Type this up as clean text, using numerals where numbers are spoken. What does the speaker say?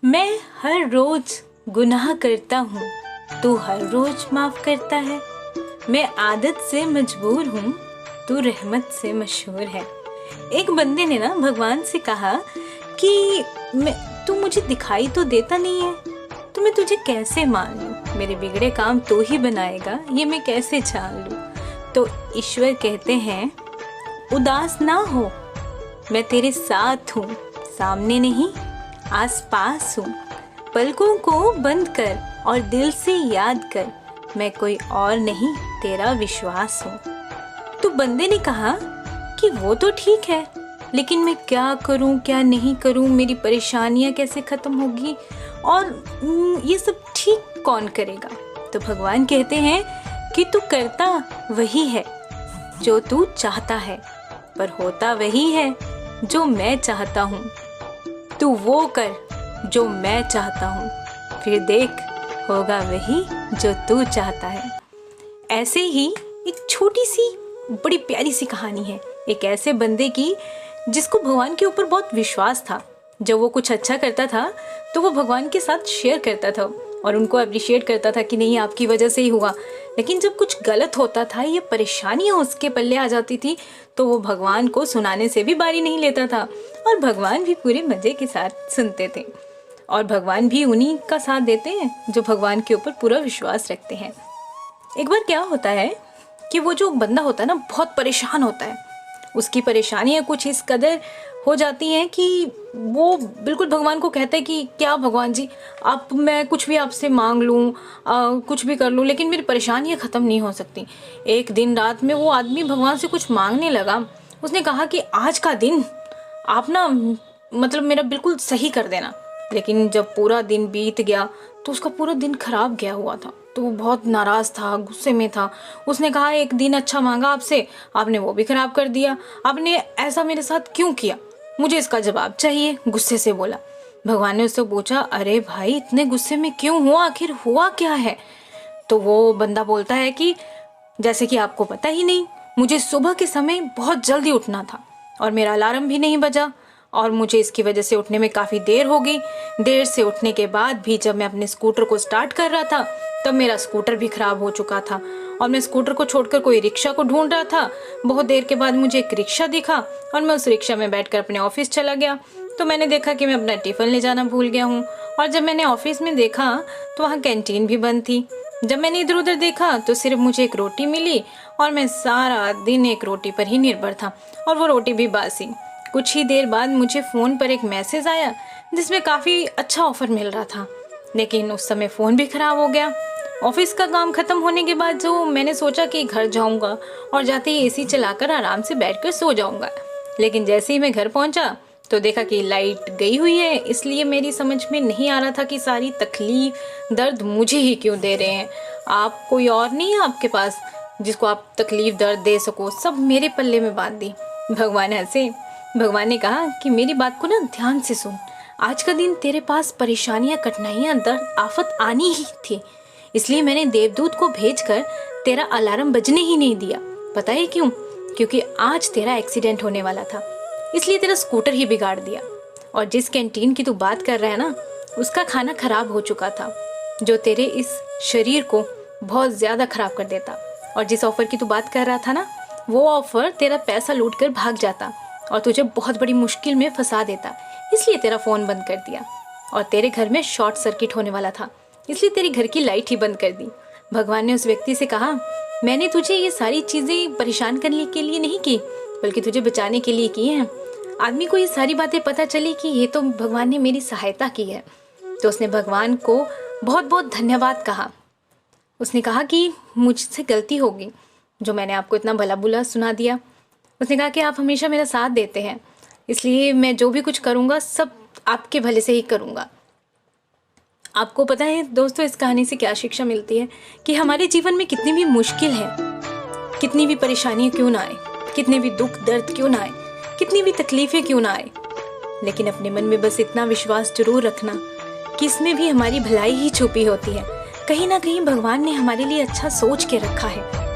मैं हर रोज गुनाह करता हूँ, तू हर रोज माफ करता है। मैं आदत से मजबूर हूँ, तू रहमत से मशहूर है। एक बंदे ने ना भगवान से कहा कि तू मुझे दिखाई तो देता नहीं है, तो मैं तुझे कैसे मान लूँ? मेरे बिगड़े काम तू ही बनाएगा, ये मैं कैसे जान लूँ? तो ईश्वर कहते हैं, उदास ना हो, मैं तेरे साथ हूँ, सामने नहीं आस पास हूँ। पलकों को बंद कर और दिल से याद कर, मैं कोई और नहीं तेरा विश्वास हूँ। तो बंदे ने कहा कि वो तो ठीक है, लेकिन मैं क्या करूँ क्या नहीं करूँ, मेरी परेशानियाँ कैसे ख़त्म होगी और ये सब ठीक कौन करेगा? तो भगवान कहते हैं कि तू करता वही है जो तू चाहता है, पर होता वही है जो मैं चाहता हूँ। तू वो कर जो मैं चाहता हूँ, फिर देख होगा वही जो तू चाहता है। ऐसे ही एक छोटी सी बड़ी प्यारी सी कहानी है एक ऐसे बंदे की जिसको भगवान के ऊपर बहुत विश्वास था। जब वो कुछ अच्छा करता था तो वो भगवान के साथ शेयर करता था और उनको अप्रिशिएट करता था कि नहीं आपकी वजह से ही हुआ। लेकिन जब कुछ गलत होता था, ये परेशानियां उसके पल्ले आ जाती थी, तो वो भगवान को सुनाने से भी बारी नहीं लेता था और भगवान भी पूरे मजे के साथ सुनते थे। और भगवान भी उन्हीं का साथ देते हैं जो भगवान के ऊपर पूरा विश्वास रखते हैं। एक बार क्या होता है कि वो जो बंदा होता है ना, बहुत परेशान होता है। उसकी परेशानियां कुछ इस कदर हो जाती हैं कि वो बिल्कुल भगवान को कहता है कि क्या भगवान जी, आप मैं कुछ भी आपसे मांग लूँ, कुछ भी कर लूँ, लेकिन मेरी परेशानियां ख़त्म नहीं हो सकती। एक दिन रात में वो आदमी भगवान से कुछ मांगने लगा। उसने कहा कि आज का दिन आप ना मतलब मेरा बिल्कुल सही कर देना। लेकिन जब पूरा दिन बीत गया तो उसका पूरा दिन खराब गया हुआ था। तो वो बहुत नाराज़ था, गुस्से में था। उसने कहा एक दिन अच्छा मांगा आपसे, आपने वो भी खराब कर दिया। आपने ऐसा मेरे साथ क्यों किया? मुझे इसका जवाब चाहिए, गुस्से से बोला। भगवान ने उससे पूछा, अरे भाई इतने गुस्से में क्यों हुआ, आखिर हुआ क्या है? तो वो बंदा बोलता है कि जैसे कि आपको पता ही नहीं, मुझे सुबह के समय बहुत जल्दी उठना था और मेरा अलार्म भी नहीं बजा और मुझे इसकी वजह से उठने में काफ़ी देर हो गई। देर से उठने के बाद भी जब मैं अपने स्कूटर को स्टार्ट कर रहा था तब मेरा स्कूटर भी ख़राब हो चुका था और मैं स्कूटर को छोड़कर कोई रिक्शा को ढूंढ रहा था। बहुत देर के बाद मुझे एक रिक्शा दिखा और मैं उस रिक्शा में बैठकर अपने ऑफिस चला गया। तो मैंने देखा कि मैं अपना टिफ़िन ले जाना भूल गया हूँ और जब मैंने ऑफिस में देखा तो वहाँ कैंटीन भी बंद थी। जब मैंने इधर उधर देखा तो सिर्फ मुझे एक रोटी मिली और मैं सारा दिन एक रोटी पर ही निर्भर था और वो रोटी भी बासी। कुछ ही देर बाद मुझे फ़ोन पर एक मैसेज आया जिसमें काफ़ी अच्छा ऑफ़र मिल रहा था, लेकिन उस समय फ़ोन भी ख़राब हो गया। ऑफिस का काम ख़त्म होने के बाद जो मैंने सोचा कि घर जाऊंगा और जाते ही एसी चलाकर आराम से बैठकर सो जाऊंगा, लेकिन जैसे ही मैं घर पहुंचा तो देखा कि लाइट गई हुई है। इसलिए मेरी समझ में नहीं आ रहा था कि सारी तकलीफ़ दर्द मुझे ही क्यों दे रहे हैं। आप कोई और नहीं है आपके पास जिसको आप तकलीफ़ दर्द दे सको, सब मेरे पल्ले में बांध दी। भगवान हंसे। भगवान ने कहा कि मेरी बात को ना ध्यान से सुन। आज का दिन तेरे पास परेशानियां, कठिनाइयां, दर्द, आफत आनी ही थी, इसलिए मैंने देवदूत को भेजकर तेरा अलार्म बजने ही नहीं दिया। पता है क्यों? क्योंकि आज तेरा एक्सीडेंट होने वाला था, इसलिए तेरा स्कूटर ही बिगाड़ दिया। और जिस कैंटीन की तू बात कर रहा है ना, उसका खाना खराब हो चुका था जो तेरे इस शरीर को बहुत ज़्यादा खराब कर देता। और जिस ऑफ़र की तू बात कर रहा था ना, वो ऑफ़र तेरा पैसा लूट कर भाग जाता और तुझे बहुत बड़ी मुश्किल में फंसा देता, इसलिए तेरा फ़ोन बंद कर दिया। और तेरे घर में शॉर्ट सर्किट होने वाला था, इसलिए तेरी घर की लाइट ही बंद कर दी। भगवान ने उस व्यक्ति से कहा, मैंने तुझे ये सारी चीज़ें परेशान करने के लिए नहीं की, बल्कि तुझे बचाने के लिए की हैं। आदमी को ये सारी बातें पता चली कि ये तो भगवान ने मेरी सहायता की है, तो उसने भगवान को बहुत बहुत धन्यवाद कहा। उसने कहा कि मुझसे गलती होगी जो मैंने आपको इतना भला बुरा सुना दिया। उसने कहा कि आप हमेशा मेरा साथ देते हैं, इसलिए मैं जो भी कुछ करूँगा सब आपके भले से ही करूँगा। आपको पता है दोस्तों, इस कहानी से क्या शिक्षा मिलती है कि हमारे जीवन में कितनी भी मुश्किल है, कितनी भी परेशानियाँ क्यों ना आए, कितने भी दुख दर्द क्यों ना आए, कितनी भी तकलीफ़ें क्यों ना आए, लेकिन अपने मन में बस इतना विश्वास जरूर रखना कि इसमें भी हमारी भलाई ही छुपी होती है। कहीं ना कहीं भगवान ने हमारे लिए अच्छा सोच के रखा है।